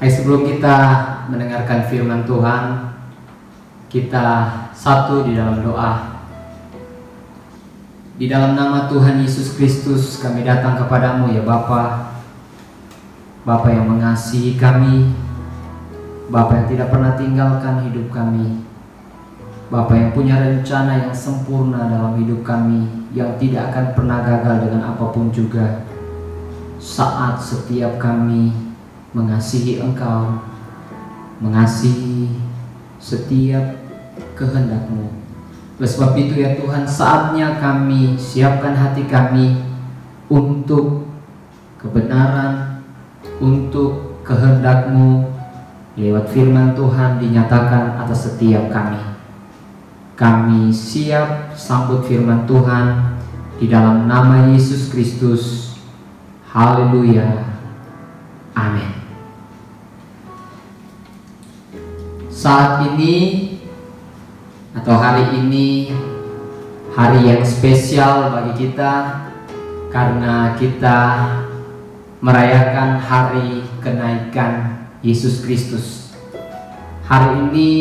Sebelum kita mendengarkan firman Tuhan, kita satu di dalam doa. Di dalam nama Tuhan Yesus Kristus kami datang kepadamu ya Bapa, Bapa yang mengasihi kami, Bapa yang tidak pernah tinggalkan hidup kami, Bapa yang punya rencana yang sempurna dalam hidup kami, yang tidak akan pernah gagal dengan apapun juga. Saat setiap kami mengasihi Engkau, mengasihi setiap kehendak-Mu. Oleh sebab itu ya Tuhan, saatnya kami siapkan hati kami untuk kebenaran, untuk kehendak-Mu. Lewat firman Tuhan dinyatakan atas setiap kami. Kami siap sambut firman Tuhan di dalam nama Yesus Kristus. Haleluya. Amin. Saat ini atau hari ini hari yang spesial bagi kita karena kita merayakan hari kenaikan Yesus Kristus. Hari ini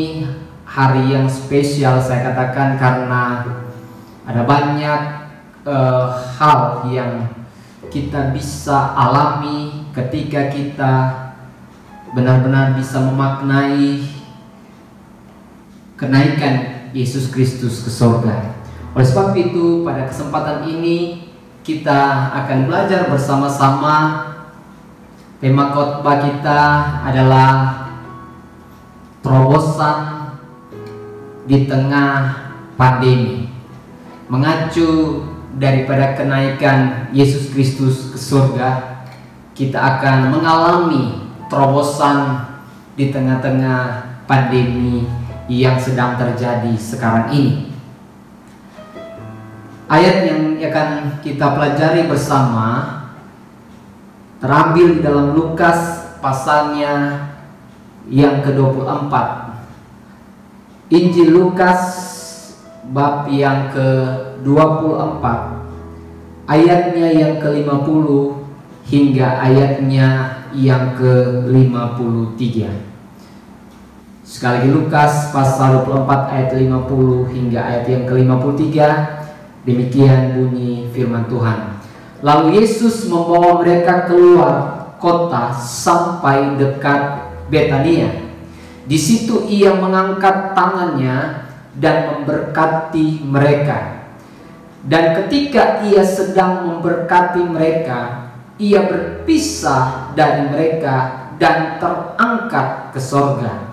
hari yang spesial saya katakan karena ada banyak hal yang kita bisa alami ketika kita benar-benar bisa memaknai kenaikan Yesus Kristus ke surga. Oleh sebab itu pada kesempatan ini kita akan belajar bersama-sama. Tema khotbah kita adalah terobosan di tengah pandemi, mengacu daripada kenaikan Yesus Kristus ke surga. Kita akan mengalami terobosan di tengah-tengah pandemi yang sedang terjadi sekarang ini. Ayat yang akan kita pelajari bersama terambil di dalam Lukas pasalnya yang ke-24. Injil Lukas bab yang ke-24, ayatnya yang ke-50 hingga ayatnya yang ke-53. Sekali lagi Lukas pasal 24 ayat 50 hingga ayat yang ke-53. Demikian bunyi firman Tuhan. Lalu Yesus membawa mereka keluar kota sampai dekat Betania. Di situ ia mengangkat tangannya dan memberkati mereka. Dan ketika ia sedang memberkati mereka, ia berpisah dari mereka dan terangkat ke sorga.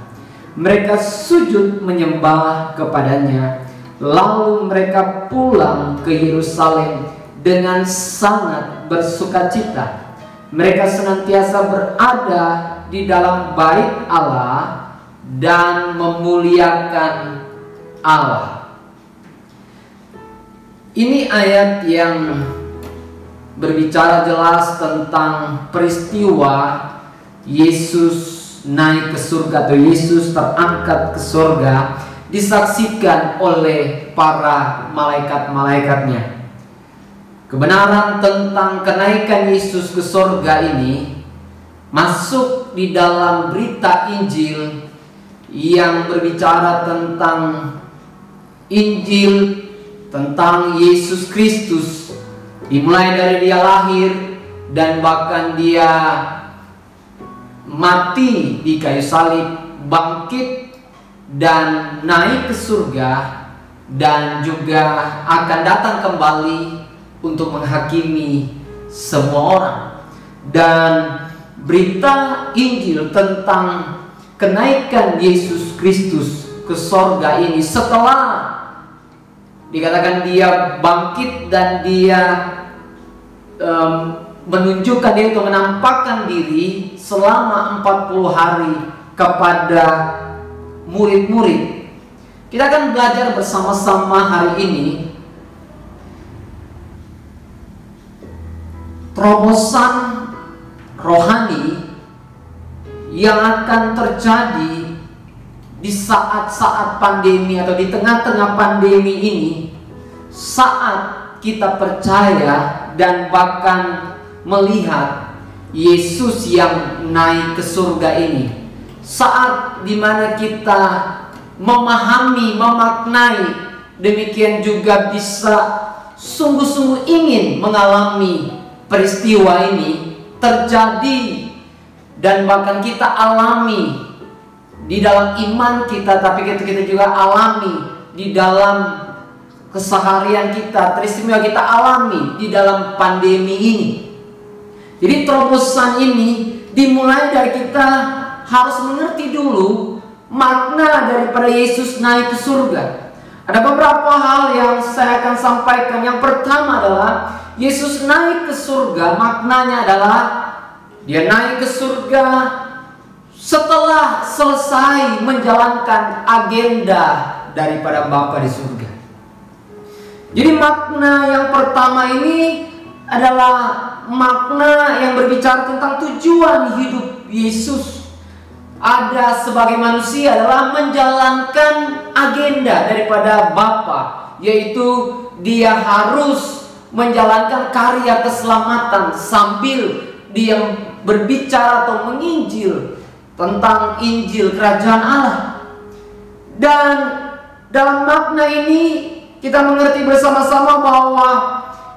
Mereka sujud menyembah kepadanya. Lalu mereka pulang ke Yerusalem dengan sangat bersukacita. Mereka senantiasa berada di dalam bait Allah dan memuliakan Allah. Ini ayat yang berbicara jelas tentang peristiwa Yesus naik ke surga atau Yesus terangkat ke surga, disaksikan oleh para malaikat-malaikatnya. Kebenaran tentang kenaikan Yesus ke surga ini masuk di dalam berita Injil yang berbicara tentang Injil tentang Yesus Kristus, dimulai dari dia lahir dan bahkan dia mati di kayu salib, bangkit dan naik ke surga, dan juga akan datang kembali untuk menghakimi semua orang. Dan berita Injil tentang kenaikan Yesus Kristus ke surga ini, setelah dikatakan dia bangkit dan dia menunjukkan dia itu menampakkan diri selama 40 hari kepada murid-murid. Kita akan belajar bersama-sama hari ini terobosan rohani yang akan terjadi di saat-saat pandemi atau di tengah-tengah pandemi ini, saat kita percaya dan bahkan melihat Yesus yang naik ke surga ini, saat dimana kita memahami, memaknai, demikian juga bisa sungguh-sungguh ingin mengalami peristiwa ini terjadi, dan bahkan kita alami di dalam iman kita, tapi kita juga alami di dalam keseharian kita, peristiwa kita alami di dalam pandemi ini. Jadi terobosan ini dimulai dari kita harus mengerti dulu makna daripada Yesus naik ke surga. Ada beberapa hal yang saya akan sampaikan. Yang pertama adalah Yesus naik ke surga, maknanya adalah Dia naik ke surga setelah selesai menjalankan agenda daripada Bapa di surga. Jadi makna yang pertama ini adalah makna yang berbicara tentang tujuan hidup Yesus ada sebagai manusia adalah menjalankan agenda daripada Bapa, yaitu Dia harus menjalankan karya keselamatan sambil Dia berbicara atau menginjil tentang Injil Kerajaan Allah. Dan dalam makna ini kita mengerti bersama-sama bahwa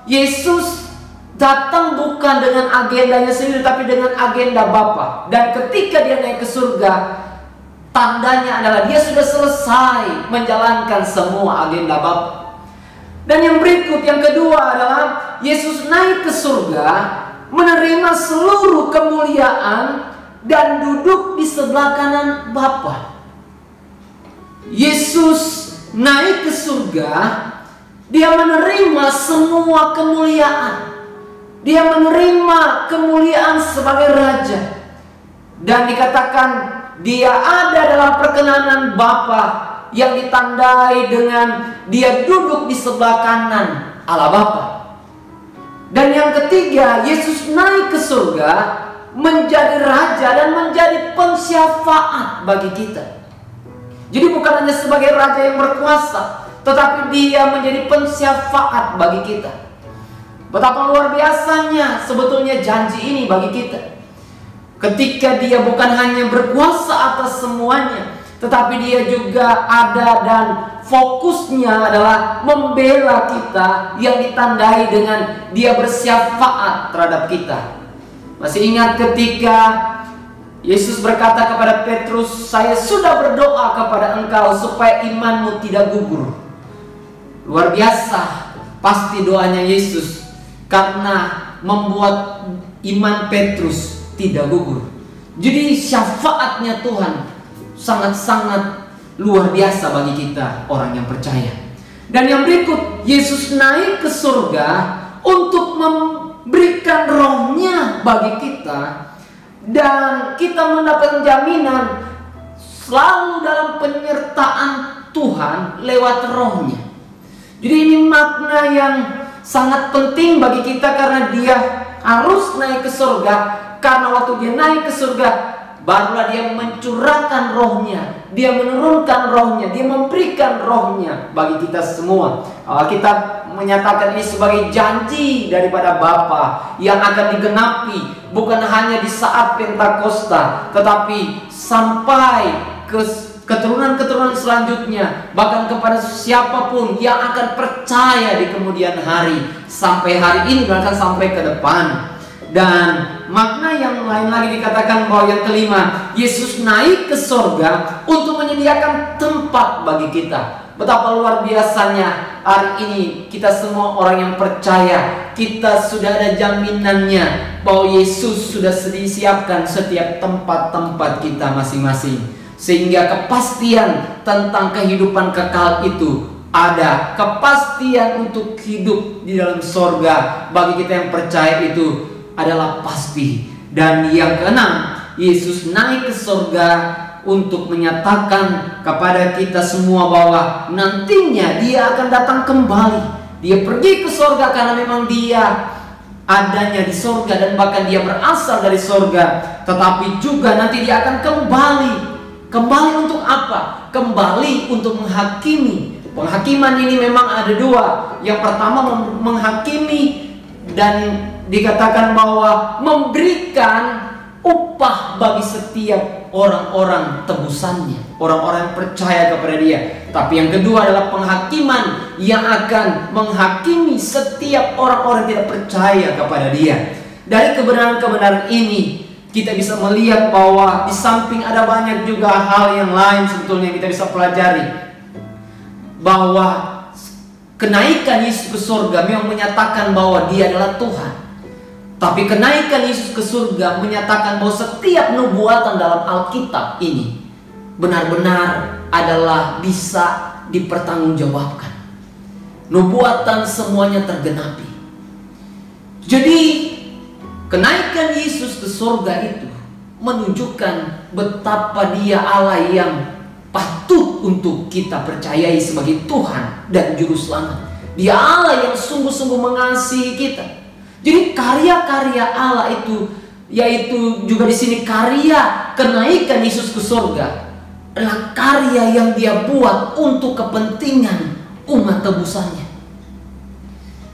Yesus datang bukan dengan agendanya sendiri, tapi dengan agenda Bapa. Dan ketika Dia naik ke surga, tandanya adalah Dia sudah selesai menjalankan semua agenda Bapa. Dan yang berikut, yang kedua adalah Yesus naik ke surga, menerima seluruh kemuliaan dan duduk di sebelah kanan Bapa. Yesus naik ke surga, Dia menerima semua kemuliaan. Dia menerima kemuliaan sebagai Raja. Dan dikatakan Dia ada dalam perkenanan Bapa, yang ditandai dengan Dia duduk di sebelah kanan Allah Bapa. Dan yang ketiga, Yesus naik ke surga menjadi Raja dan menjadi pensyafaat bagi kita. Jadi bukan hanya sebagai Raja yang berkuasa, tetapi Dia menjadi pensyafaat bagi kita. Betapa luar biasanya sebetulnya janji ini bagi kita. Ketika Dia bukan hanya berkuasa atas semuanya, tetapi Dia juga ada dan fokusnya adalah membela kita, yang ditandai dengan Dia bersyafaat terhadap kita. Masih ingat ketika Yesus berkata kepada Petrus, "Saya sudah berdoa kepada engkau supaya imanmu tidak gugur." Luar biasa pasti doanya Yesus, karena membuat iman Petrus tidak gugur. Jadi syafaatnya Tuhan sangat-sangat luar biasa bagi kita orang yang percaya. Dan yang berikut, Yesus naik ke surga untuk memberikan rohnya bagi kita, dan kita mendapatkan jaminan selalu dalam penyertaan Tuhan lewat rohnya. Jadi ini makna yang sangat penting bagi kita, karena Dia harus naik ke surga. Karena waktu Dia naik ke surga, barulah Dia mencurahkan rohnya, Dia menurunkan rohnya, Dia memberikan rohnya bagi kita semua. Kita menyatakan ini sebagai janji daripada Bapa yang akan digenapi bukan hanya di saat Pentakosta, tetapi sampai ke keturunan-keturunan selanjutnya, bahkan kepada siapapun yang akan percaya di kemudian hari, sampai hari ini bahkan sampai ke depan. Dan makna yang lain lagi dikatakan bahwa yang kelima, Yesus naik ke surga untuk menyediakan tempat bagi kita. Betapa luar biasanya hari ini kita semua orang yang percaya, kita sudah ada jaminannya bahwa Yesus sudah siapkan setiap tempat-tempat kita masing-masing. Sehingga kepastian tentang kehidupan kekal itu ada. Kepastian untuk hidup di dalam sorga bagi kita yang percaya itu adalah pasti. Dan yang keenam, Yesus naik ke sorga untuk menyatakan kepada kita semua bahwa nantinya Dia akan datang kembali. Dia pergi ke sorga karena memang Dia adanya di sorga dan bahkan Dia berasal dari sorga. Tetapi juga nanti Dia akan kembali. Kembali untuk apa? Kembali untuk menghakimi. Penghakiman ini memang ada dua. Yang pertama menghakimi dan dikatakan bahwa memberikan upah bagi setiap orang-orang tebusannya, orang-orang yang percaya kepada Dia. Tapi yang kedua adalah penghakiman yang akan menghakimi setiap orang-orang yang tidak percaya kepada Dia. Dari kebenaran-kebenaran ini kita bisa melihat bahwa di samping ada banyak juga hal yang lain sebetulnya kita bisa pelajari, bahwa kenaikan Yesus ke surga memang menyatakan bahwa Dia adalah Tuhan. Tapi kenaikan Yesus ke surga menyatakan bahwa setiap nubuatan dalam Alkitab ini benar-benar adalah bisa dipertanggungjawabkan. Nubuatan semuanya tergenapi. Jadi kenaikan Yesus ke surga itu menunjukkan betapa Dia Allah yang patut untuk kita percayai sebagai Tuhan dan Juru Selamat. Dia Allah yang sungguh-sungguh mengasihi kita. Jadi karya-karya Allah itu, yaitu juga di sini karya kenaikan Yesus ke surga, adalah karya yang Dia buat untuk kepentingan umat tebusannya.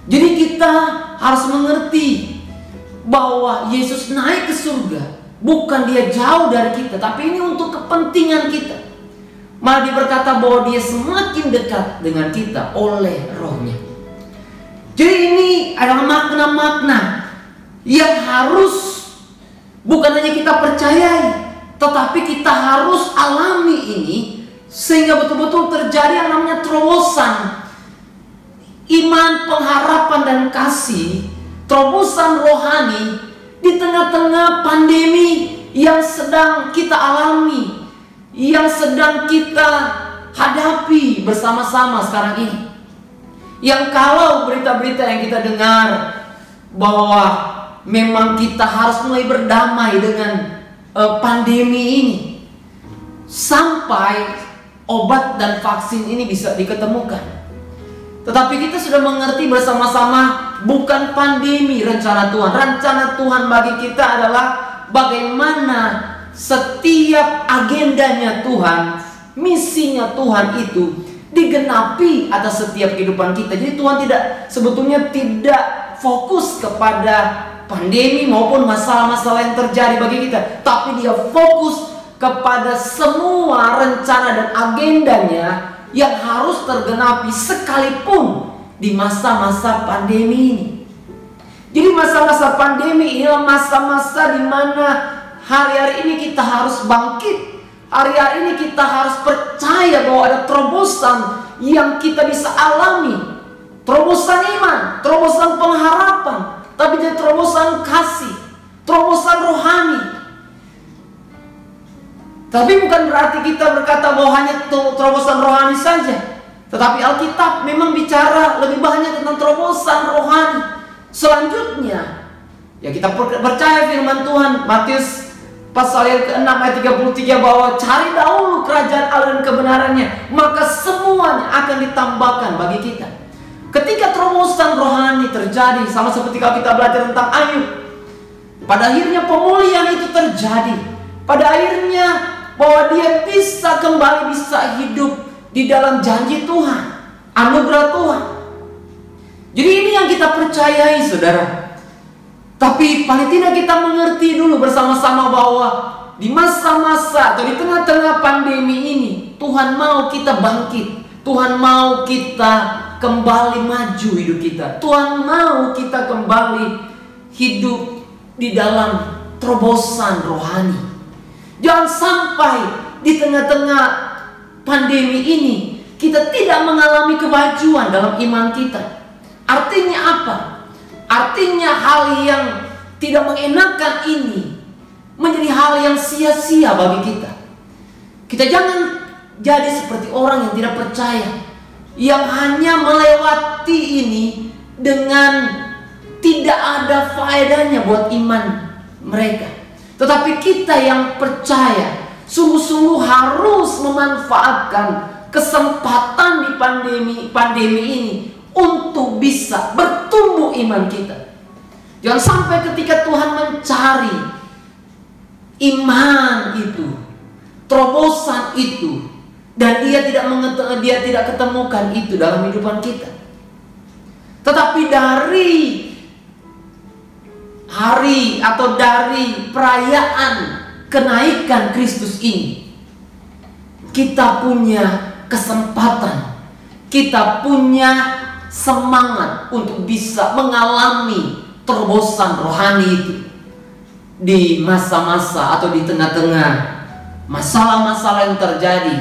Jadi kita harus mengerti bahwa Yesus naik ke surga bukan Dia jauh dari kita, tapi ini untuk kepentingan kita. Malah berkata bahwa Dia semakin dekat dengan kita oleh Roh-Nya. Jadi ini adalah makna-makna yang harus bukan hanya kita percayai, tetapi kita harus alami ini sehingga betul-betul terjadi yang namanya terobosan iman, pengharapan, dan kasih, terobosan rohani di tengah-tengah pandemi yang sedang kita alami, yang sedang kita hadapi bersama-sama sekarang ini. Yang kalau berita-berita yang kita dengar bahwa memang kita harus mulai berdamai dengan pandemi ini sampai obat dan vaksin ini bisa diketemukan. Tetapi kita sudah mengerti bersama-sama bukan pandemi rencana Tuhan. Rencana Tuhan bagi kita adalah bagaimana setiap agendanya Tuhan, misinya Tuhan itu digenapi atas setiap kehidupan kita. Jadi Tuhan sebetulnya tidak fokus kepada pandemi maupun masalah-masalah yang terjadi bagi kita, tapi Dia fokus kepada semua rencana dan agendanya yang harus tergenapi sekalipun di masa-masa pandemi ini. Jadi masa-masa pandemi inilah masa-masa di mana hari-hari ini kita harus bangkit. Hari-hari ini kita harus percaya bahwa ada terobosan yang kita bisa alami. Terobosan iman, terobosan pengharapan, tapi juga terobosan kasih, terobosan rohani. Tapi bukan berarti kita berkata bahwa hanya terobosan rohani saja. Tetapi Alkitab memang bicara lebih banyak tentang terobosan rohani. Selanjutnya, ya kita percaya firman Tuhan, Matius pasal yang ke-6 ayat 33, bahwa cari dahulu kerajaan Allah dan kebenarannya, maka semuanya akan ditambahkan bagi kita. Ketika terobosan rohani terjadi, sama seperti kalau kita belajar tentang Ayub, pada akhirnya pemulihan itu terjadi. Pada akhirnya bahwa dia bisa kembali, bisa hidup di dalam janji Tuhan, anugerah Tuhan. Jadi ini yang kita percayai, saudara. Tapi paling tidak kita mengerti dulu bersama-sama bahwa di masa-masa atau di tengah-tengah pandemi ini, Tuhan mau kita bangkit. Tuhan mau kita kembali maju hidup kita. Tuhan mau kita kembali hidup di dalam terobosan rohani. Jangan sampai di tengah-tengah pandemi ini kita tidak mengalami kemajuan dalam iman kita. Artinya apa? Artinya hal yang tidak mengenakan ini menjadi hal yang sia-sia bagi kita. Kita jangan jadi seperti orang yang tidak percaya, yang hanya melewati ini dengan tidak ada faedahnya buat iman mereka. Tetapi kita yang percaya sungguh-sungguh harus memanfaatkan kesempatan di pandemi ini untuk bisa bertumbuh iman kita. Jangan sampai ketika Tuhan mencari iman itu, terobosan itu, dan dia tidak ketemukan itu dalam kehidupan kita. Tetapi dari hari atau dari perayaan kenaikan Kristus ini, kita punya kesempatan, kita punya semangat untuk bisa mengalami terobosan rohani itu di masa-masa atau di tengah-tengah masalah-masalah yang terjadi.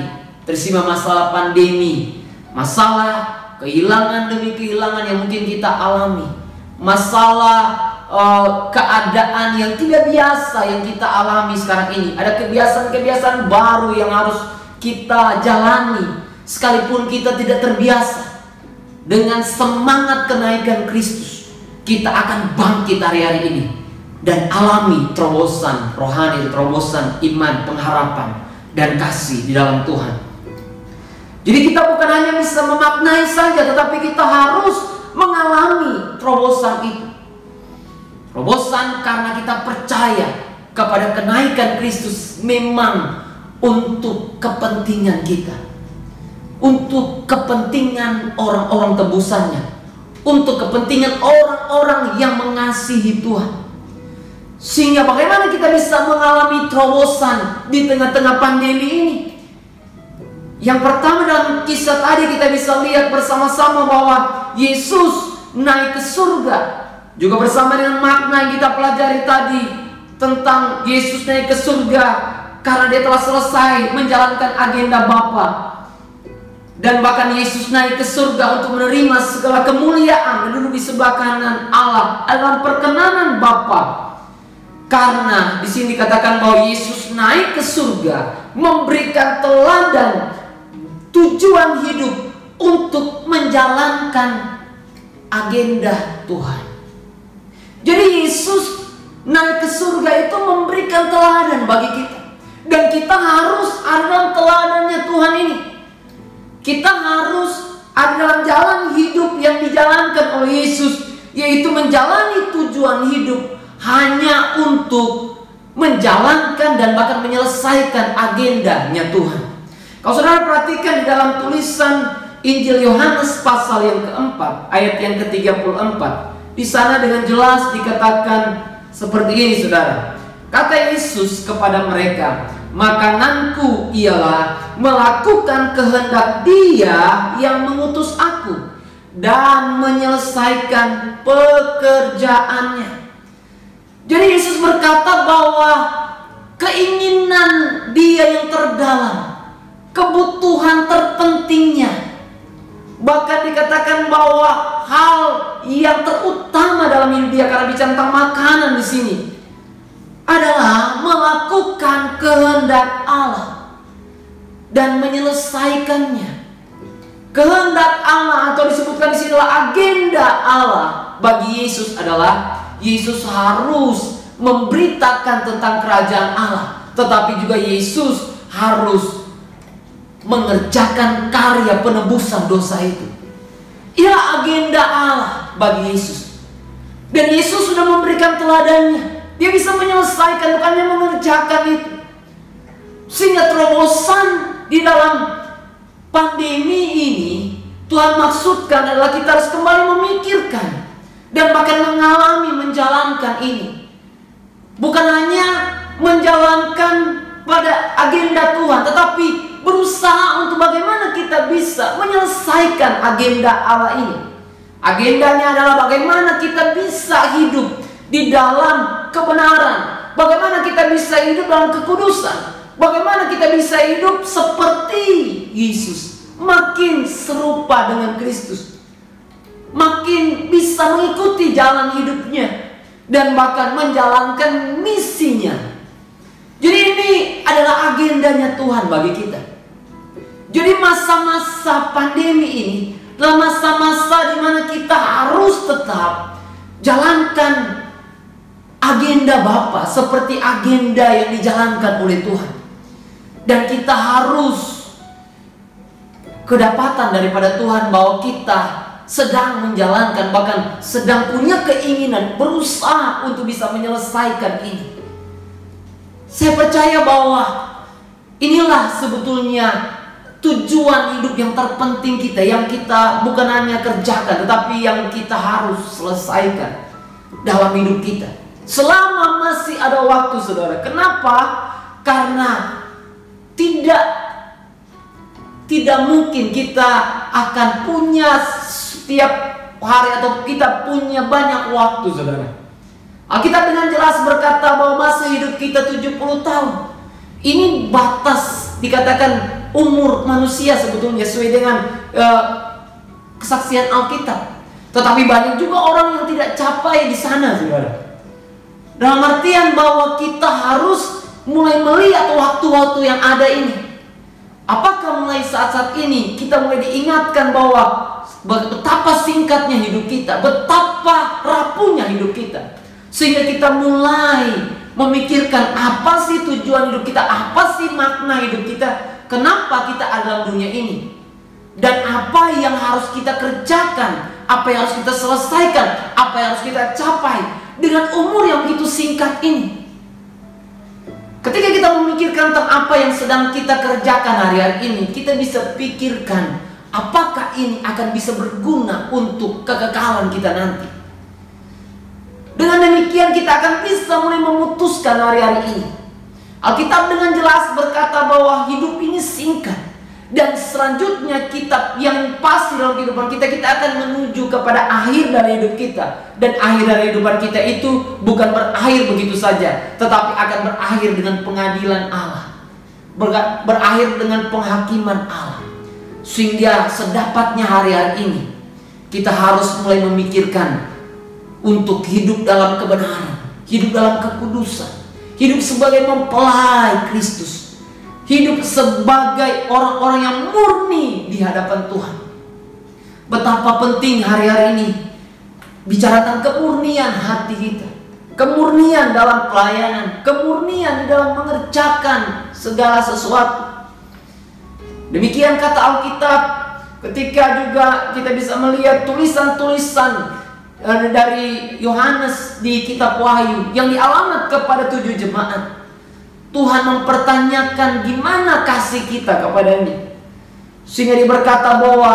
Tersima masalah pandemi, masalah kehilangan demi kehilangan yang mungkin kita alami, masalah keadaan yang tidak biasa yang kita alami sekarang ini. Ada kebiasaan-kebiasaan baru yang harus kita jalani, sekalipun kita tidak terbiasa. Dengan semangat kenaikan Kristus, kita akan bangkit hari-hari ini dan alami terobosan rohani, terobosan iman, pengharapan, dan kasih di dalam Tuhan. Jadi kita bukan hanya bisa memaknai saja, tetapi kita harus mengalami terobosan itu. Terobosan karena kita percaya kepada kenaikan Kristus memang untuk kepentingan kita, untuk kepentingan orang-orang tebusannya, untuk kepentingan orang-orang yang mengasihi Tuhan. Sehingga bagaimana kita bisa mengalami terobosan di tengah-tengah pandemi ini? Yang pertama, dalam kisah tadi kita bisa lihat bersama-sama bahwa Yesus naik ke surga. Juga bersama dengan makna yang kita pelajari tadi tentang Yesus naik ke surga karena dia telah selesai menjalankan agenda Bapa. Dan bahkan Yesus naik ke surga untuk menerima segala kemuliaan dan duduk di sebelah kanan Allah dalam perkenanan Bapa. Karena di sini dikatakan bahwa Yesus naik ke surga memberikan teladan tujuan hidup untuk menjalankan agenda Tuhan. Jadi Yesus naik ke surga itu memberikan teladan bagi kita. Dan kita harus ada dalam teladannya Tuhan ini. Kita harus ada dalam jalan hidup yang dijalankan oleh Yesus, yaitu menjalani tujuan hidup hanya untuk menjalankan dan bahkan menyelesaikan agendanya Tuhan. Kalau saudara perhatikan di dalam tulisan Injil Yohanes pasal yang keempat, ayat yang ke-34, di sana dengan jelas dikatakan seperti ini, saudara. Kata Yesus kepada mereka, makananku ialah melakukan kehendak Dia yang mengutus aku dan menyelesaikan pekerjaannya. Jadi Yesus berkata bahwa keinginan Dia yang terdalam, kebutuhan terpentingnya, bahkan dikatakan bahwa hal yang terutama dalam hidup Dia, karena bicara tentang makanan di sini, adalah melakukan kehendak Allah dan menyelesaikannya. Kehendak Allah atau disebutkan di sini adalah agenda Allah bagi Yesus adalah Yesus harus memberitakan tentang kerajaan Allah, tetapi juga Yesus harus mengerjakan karya penebusan dosa itu. Inilah agenda Allah bagi Yesus. Dan Yesus sudah memberikan teladannya. Dia bisa menyelesaikan, bukannya mengerjakan itu. Sehingga terobosan di dalam pandemi ini Tuhan maksudkan adalah kita harus kembali memikirkan dan bahkan menjalankan ini. Bukan hanya menjalankan pada agenda Tuhan, tetapi berusaha untuk bagaimana kita bisa menyelesaikan agenda Allah ini. Agendanya adalah bagaimana kita bisa hidup di dalam kebenaran, bagaimana kita bisa hidup dalam kekudusan, bagaimana kita bisa hidup seperti Yesus, makin serupa dengan Kristus, makin bisa mengikuti jalan hidupnya dan bahkan menjalankan misinya. Jadi ini adalah agendanya Tuhan bagi kita. Jadi masa-masa pandemi ini adalah masa-masa di mana kita harus tetap jalankan agenda Bapa seperti agenda yang dijalankan oleh Tuhan. Dan kita harus kedapatan daripada Tuhan bahwa kita sedang menjalankan, bahkan sedang punya keinginan, berusaha untuk bisa menyelesaikan ini. Saya percaya bahwa inilah sebetulnya tujuan hidup yang terpenting kita, yang kita bukan hanya kerjakan, tetapi yang kita harus selesaikan dalam hidup kita. Selama masih ada waktu, saudara. Kenapa? Karena tidak mungkin kita akan punya setiap hari atau kita punya banyak waktu, saudara. Alkitab dengan jelas berkata bahwa masa hidup kita 70 tahun. Ini batas, dikatakan umur manusia sebetulnya sesuai dengan kesaksian Alkitab. Tetapi banyak juga orang yang tidak capai di sana, saudara. Dalam artian bahwa kita harus mulai melihat waktu-waktu yang ada ini. Apakah mulai saat-saat ini kita mulai diingatkan bahwa betapa singkatnya hidup kita, betapa rapuhnya hidup kita, sehingga kita mulai memikirkan apa sih tujuan hidup kita, apa sih makna hidup kita, kenapa kita ada dalam dunia ini, dan apa yang harus kita kerjakan, apa yang harus kita selesaikan, apa yang harus kita capai dengan umur yang begitu singkat ini. Ketika kita memikirkan tentang apa yang sedang kita kerjakan hari-hari ini, kita bisa pikirkan apakah ini akan bisa berguna untuk kekekalan kita nanti. Dengan demikian kita akan bisa mulai memutuskan hari-hari ini. Alkitab dengan jelas berkata bahwa hidup ini singkat. Dan selanjutnya kita yang pasti dalam kehidupan kita akan menuju kepada akhir dari hidup kita. Dan akhir dari kehidupan kita itu bukan berakhir begitu saja, tetapi akan berakhir dengan pengadilan Allah, berakhir dengan penghakiman Allah. Sehingga sedapatnya hari-hari ini kita harus mulai memikirkan untuk hidup dalam kebenaran, hidup dalam kekudusan, hidup sebagai mempelai Kristus, hidup sebagai orang-orang yang murni di hadapan Tuhan. Betapa penting hari-hari ini bicara tentang kemurnian hati kita, kemurnian dalam pelayanan, kemurnian di dalam mengerjakan segala sesuatu. Demikian kata Alkitab. Ketika juga kita bisa melihat tulisan-tulisan dari Yohanes di kitab Wahyu yang dialamat kepada 7 jemaat, Tuhan mempertanyakan gimana kasih kita kepadanya, sehingga dia berkata bahwa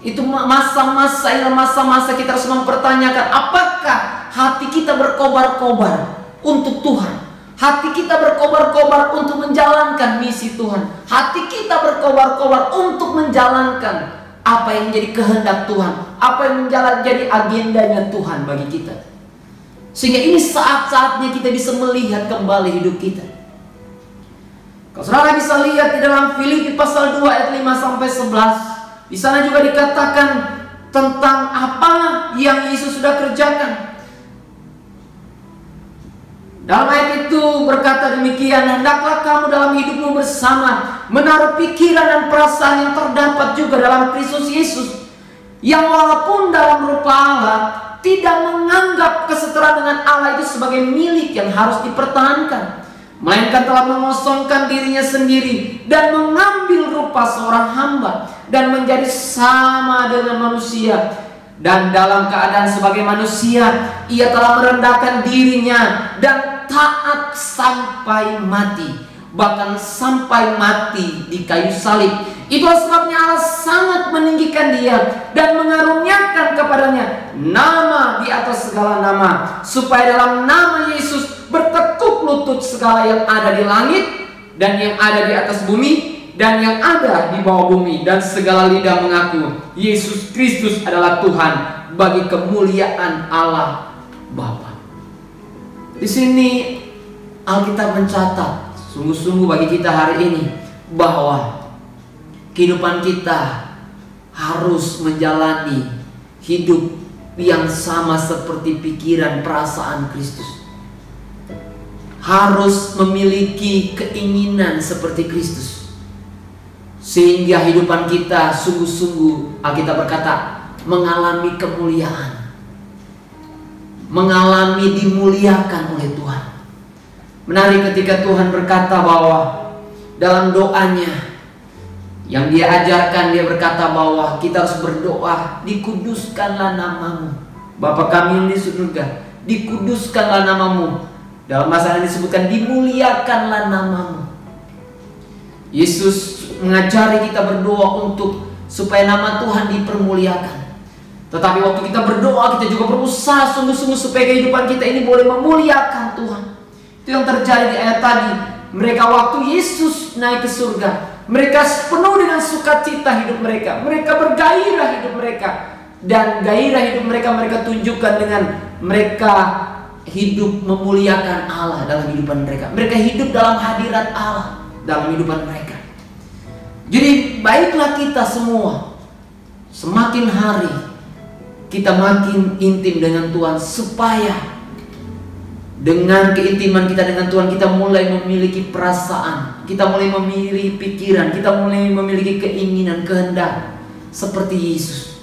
itu masa-masa kita harus mempertanyakan apakah hati kita berkobar-kobar untuk Tuhan, hati kita berkobar-kobar untuk menjalankan misi Tuhan, hati kita berkobar-kobar untuk menjalankan apa yang menjadi kehendak Tuhan, apa yang menjadi agendanya Tuhan bagi kita. Sehingga ini saat-saatnya kita bisa melihat kembali hidup kita. Kalau saudara bisa lihat di dalam Filipi pasal 2 ayat 5-11, di sana juga dikatakan tentang apa yang Yesus sudah kerjakan. Dalam ayat itu berkata demikian, hendaklah kamu dalam hidupmu bersama menaruh pikiran dan perasaan yang terdapat juga dalam Kristus Yesus, yang walaupun dalam rupa Allah tidak menganggap kesetaraan dengan Allah itu sebagai milik yang harus dipertahankan, melainkan telah mengosongkan dirinya sendiri dan mengambil rupa seorang hamba dan menjadi sama dengan manusia. Dan dalam keadaan sebagai manusia, ia telah merendahkan dirinya dan taat sampai mati, bahkan sampai mati di kayu salib. Itulah sebabnya Allah sangat meninggikan dia dan mengaruniakan kepadanya nama di atas segala nama, supaya dalam nama Yesus bertekuk lutut segala yang ada di langit dan yang ada di atas bumi dan yang ada di bawah bumi, dan segala lidah mengaku Yesus Kristus adalah Tuhan, bagi kemuliaan Allah Bapa. Di sini Alkitab mencatat sungguh-sungguh bagi kita hari ini bahwa kehidupan kita harus menjalani hidup yang sama seperti pikiran perasaan Kristus, harus memiliki keinginan seperti Kristus, sehingga kehidupan kita sungguh-sungguh, Alkitab berkata, mengalami kemuliaan, mengalami dimuliakan oleh Tuhan. Menarik ketika Tuhan berkata bahwa dalam doanya yang dia ajarkan, dia berkata bahwa kita harus berdoa, dikuduskanlah namamu Bapa kami yang di surga, dikuduskanlah namamu. Dalam masalah ini disebutkan dimuliakanlah namamu. Yesus mengajari kita berdoa untuk supaya nama Tuhan dipermuliakan. Tetapi waktu kita berdoa, kita juga berusaha sungguh-sungguh supaya kehidupan kita ini boleh memuliakan Tuhan. Itu yang terjadi di ayat tadi. Mereka waktu Yesus naik ke surga, mereka penuh dengan sukacita hidup mereka. Mereka bergairah hidup mereka. Dan gairah hidup mereka tunjukkan dengan mereka hidup memuliakan Allah dalam kehidupan mereka. Mereka hidup dalam hadirat Allah dalam kehidupan mereka. Jadi baiklah kita semua, semakin hari kita makin intim dengan Tuhan, supaya dengan keintiman kita dengan Tuhan, kita mulai memiliki perasaan, kita mulai memiliki pikiran, kita mulai memiliki keinginan, kehendak seperti Yesus.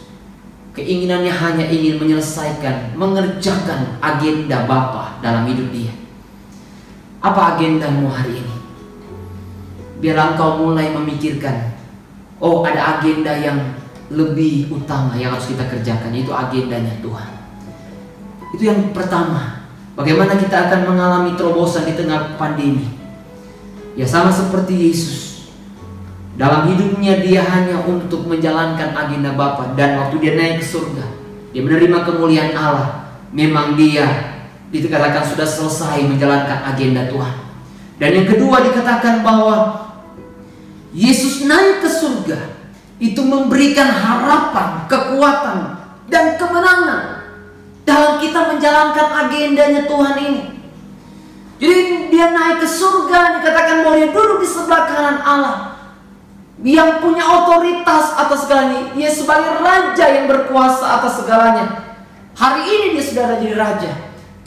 Keinginannya hanya ingin menyelesaikan, mengerjakan agenda Bapa dalam hidup dia. Apa agendamu hari ini? Biar engkau mulai memikirkan, oh ada agenda yang lebih utama yang harus kita kerjakan, yaitu agendanya Tuhan. Itu yang pertama. Bagaimana kita akan mengalami terobosan di tengah pandemi? Ya sama seperti Yesus. Dalam hidupnya dia hanya untuk menjalankan agenda Bapa. Dan waktu dia naik ke surga, dia menerima kemuliaan Allah. Memang dia dikatakan sudah selesai menjalankan agenda Tuhan. Dan yang kedua dikatakan bahwa Yesus naik ke surga itu memberikan harapan, kekuatan, dan kemenangan dalam kita menjalankan agendanya Tuhan ini. Jadi dia naik ke surga, dikatakan bahwa dia duduk di sebelah kanan Allah, yang punya otoritas atas segalanya. Dia sebagai raja yang berkuasa atas segalanya. Hari ini dia sudah jadi raja,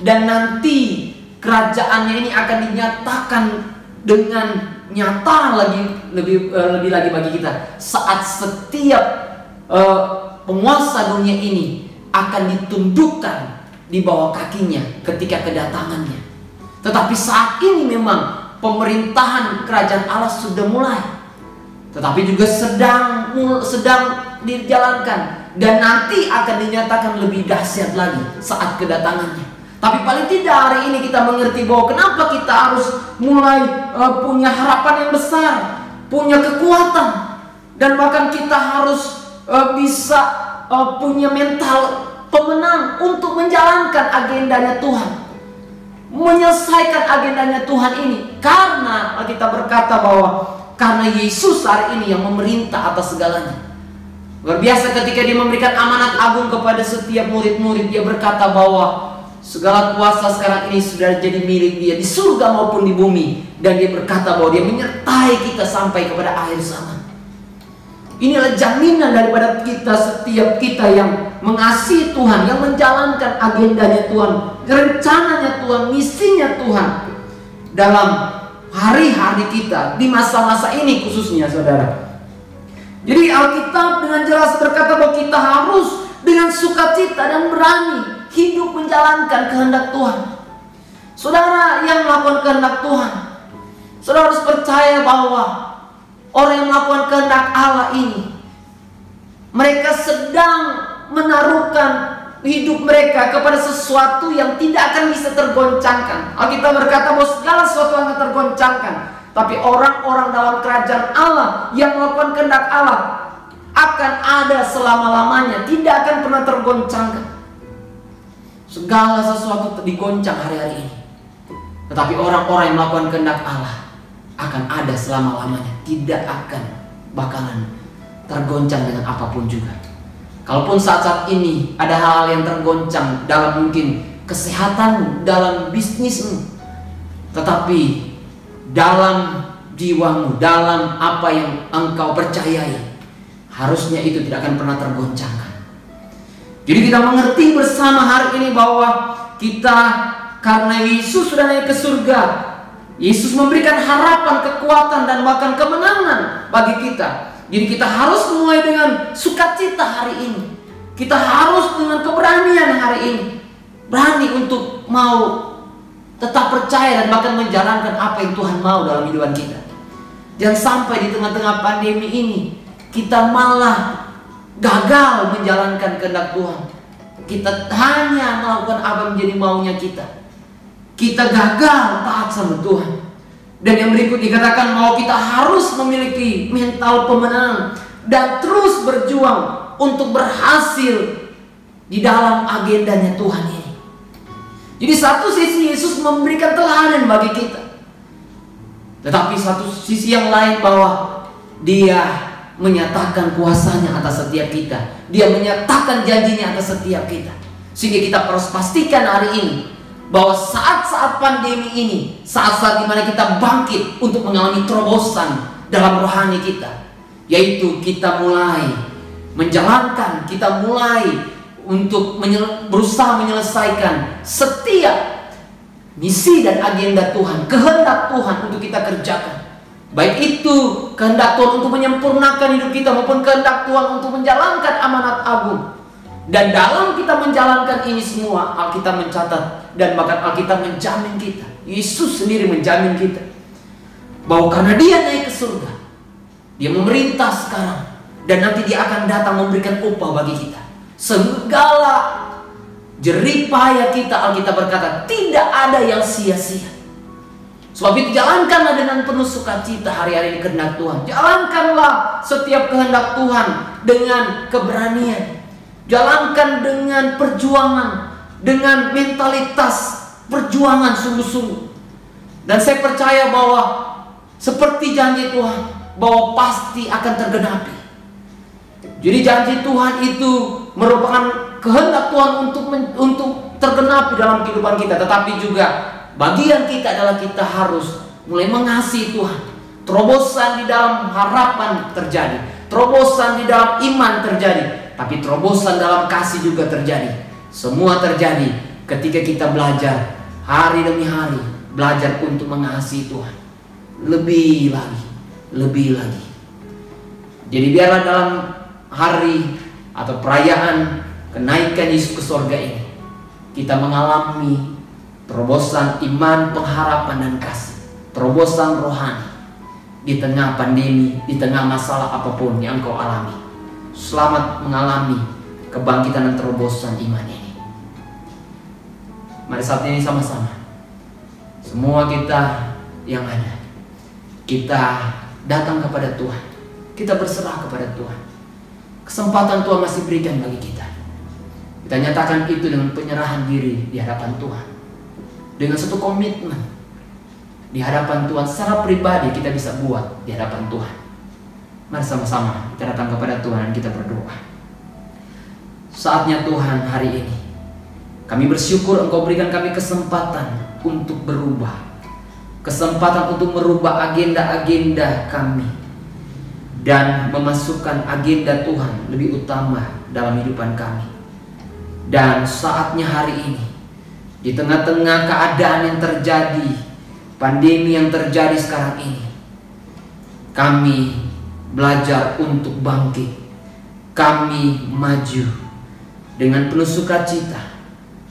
dan nanti kerajaannya ini akan dinyatakan dengan nyata lebih lagi bagi kita saat setiap penguasa dunia ini akan ditundukkan di bawah kakinya ketika kedatangannya. Tetapi saat ini memang pemerintahan kerajaan Allah sudah mulai, tetapi juga sedang dijalankan, dan nanti akan dinyatakan lebih dahsyat lagi saat kedatangannya. Tapi paling tidak hari ini kita mengerti bahwa kenapa kita harus mulai punya harapan yang besar, punya kekuatan, dan bahkan kita harus bisa punya mental pemenang untuk menjalankan agendanya Tuhan, menyelesaikan agendanya Tuhan ini. Karena kita berkata bahwa karena Yesus hari ini yang memerintah atas segalanya. Luar biasa ketika dia memberikan amanat agung kepada setiap murid-murid. Dia berkata bahwa segala kuasa sekarang ini sudah jadi milik dia di surga maupun di bumi. Dan dia berkata bahwa dia menyertai kita sampai kepada akhir zaman. Inilah jaminan daripada kita, setiap kita yang mengasihi Tuhan, yang menjalankan agendanya Tuhan, rencananya Tuhan, misinya Tuhan dalam hari-hari kita, di masa-masa ini khususnya, saudara. Jadi Alkitab dengan jelas berkata bahwa kita harus dengan sukacita dan berani hidup menjalankan kehendak Tuhan. Saudara yang melakukan kehendak Tuhan, saudara harus percaya bahwa orang yang melakukan kehendak Allah ini, mereka sedang menaruhkan hidup mereka kepada sesuatu yang tidak akan bisa tergoncangkan. Alkitab berkata bahwa segala sesuatu akan tergoncangkan, tapi orang-orang dalam kerajaan Allah yang melakukan kehendak Allah akan ada selama-lamanya, tidak akan pernah tergoncangkan. Segala sesuatu digoncang hari-hari ini, tetapi orang-orang yang melakukan kehendak Allah akan ada selama-lamanya, tidak akan bakalan tergoncang dengan apapun juga. Kalaupun saat-saat ini ada hal yang tergoncang dalam mungkin kesehatanmu, dalam bisnismu, tetapi dalam jiwamu, dalam apa yang engkau percayai, harusnya itu tidak akan pernah tergoncangkan. Jadi kita mengerti bersama hari ini bahwa kita, karena Yesus sudah naik ke surga, Yesus memberikan harapan, kekuatan, dan bahkan kemenangan bagi kita. Jadi kita harus mulai dengan sukacita hari ini. Kita harus dengan keberanian hari ini, berani untuk mau tetap percaya dan bahkan menjalankan apa yang Tuhan mau dalam hidup kita. Jangan sampai di tengah-tengah pandemi ini kita malah gagal menjalankan kehendak Tuhan. Kita hanya melakukan apa yang menjadi maunya kita. Kita gagal taat sama Tuhan. Dan yang berikut dikatakan bahwa kita harus memiliki mental pemenang dan terus berjuang untuk berhasil di dalam agendanya Tuhan ini. Jadi satu sisi Yesus memberikan teladan bagi kita, tetapi satu sisi yang lain bahwa Dia menyatakan kuasanya atas setiap kita. Dia menyatakan janjinya atas setiap kita. Sehingga kita harus pastikan hari ini bahwa saat-saat pandemi ini, saat-saat dimana kita bangkit untuk mengalami terobosan dalam rohani kita, yaitu kita mulai menjalankan, kita mulai untuk berusaha menyelesaikan setiap misi dan agenda Tuhan, kehendak Tuhan untuk kita kerjakan. Baik itu kehendak Tuhan untuk menyempurnakan hidup kita maupun kehendak Tuhan untuk menjalankan amanat agung. Dan dalam kita menjalankan ini semua, Alkitab mencatat dan bahkan Alkitab menjamin kita, Yesus sendiri menjamin kita, bahwa karena Dia naik ke surga, Dia memerintah sekarang, dan nanti Dia akan datang memberikan upah bagi kita. Segala jerih payah kita, Alkitab berkata, tidak ada yang sia-sia. Sebab itu jalankanlah dengan penuh sukacita hari-hari ini kehendak Tuhan. Jalankanlah setiap kehendak Tuhan dengan keberanian. Jalankan dengan perjuangan, dengan mentalitas perjuangan sungguh-sungguh. Dan saya percaya bahwa seperti janji Tuhan, bahwa pasti akan tergenapi. Jadi janji Tuhan itu merupakan kehendak Tuhan untuk tergenapi dalam kehidupan kita. Tetapi juga bagian kita adalah kita harus mulai mengasihi Tuhan. Terobosan di dalam harapan terjadi, terobosan di dalam iman terjadi, tapi terobosan dalam kasih juga terjadi. Semua terjadi ketika kita belajar hari demi hari, belajar untuk mengasihi Tuhan lebih lagi, lebih lagi. Jadi biarlah dalam hari atau perayaan kenaikan Yesus ke surga ini, kita mengalami terobosan iman, pengharapan, dan kasih. Terobosan rohani di tengah pandemi, di tengah masalah apapun yang kau alami. Selamat mengalami kebangkitan dan terobosan iman ini. Mari saat ini sama-sama, semua kita yang ada, kita datang kepada Tuhan, kita berserah kepada Tuhan. Kesempatan Tuhan masih berikan bagi kita. Kita nyatakan itu dengan penyerahan diri di hadapan Tuhan, dengan satu komitmen di hadapan Tuhan. Secara pribadi kita bisa buat di hadapan Tuhan. Mari sama-sama kita datang kepada Tuhan dan kita berdoa. Saatnya Tuhan hari ini, kami bersyukur Engkau berikan kami kesempatan untuk berubah, kesempatan untuk merubah agenda-agenda kami dan memasukkan agenda Tuhan lebih utama dalam hidupan kami. Dan saatnya hari ini, di tengah-tengah keadaan yang terjadi, pandemi yang terjadi sekarang ini, kami belajar untuk bangkit. Kami maju dengan penuh sukacita,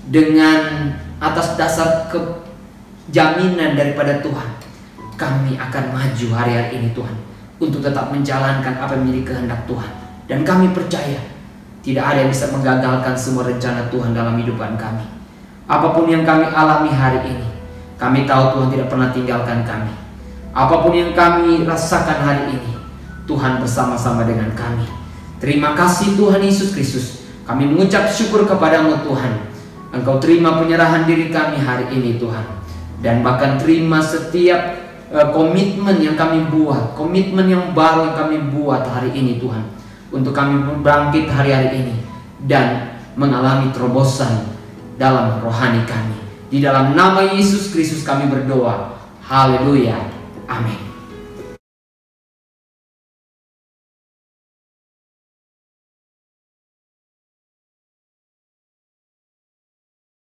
dengan atas dasar jaminan daripada Tuhan. Kami akan maju hari-hari ini Tuhan, untuk tetap menjalankan apa yang menjadi kehendak Tuhan. Dan kami percaya tidak ada yang bisa menggagalkan semua rencana Tuhan dalam hidupan kami. Apapun yang kami alami hari ini, kami tahu Tuhan tidak pernah tinggalkan kami. Apapun yang kami rasakan hari ini, Tuhan bersama-sama dengan kami. Terima kasih Tuhan Yesus Kristus. Kami mengucap syukur kepadamu Tuhan. Engkau terima penyerahan diri kami hari ini Tuhan. Dan bahkan terima setiap komitmen yang kami buat, komitmen yang baru yang kami buat hari ini Tuhan, untuk kami bangkit hari-hari ini dan mengalami terobosan dalam rohani kami. Di dalam nama Yesus Kristus kami berdoa. Haleluya. Amin.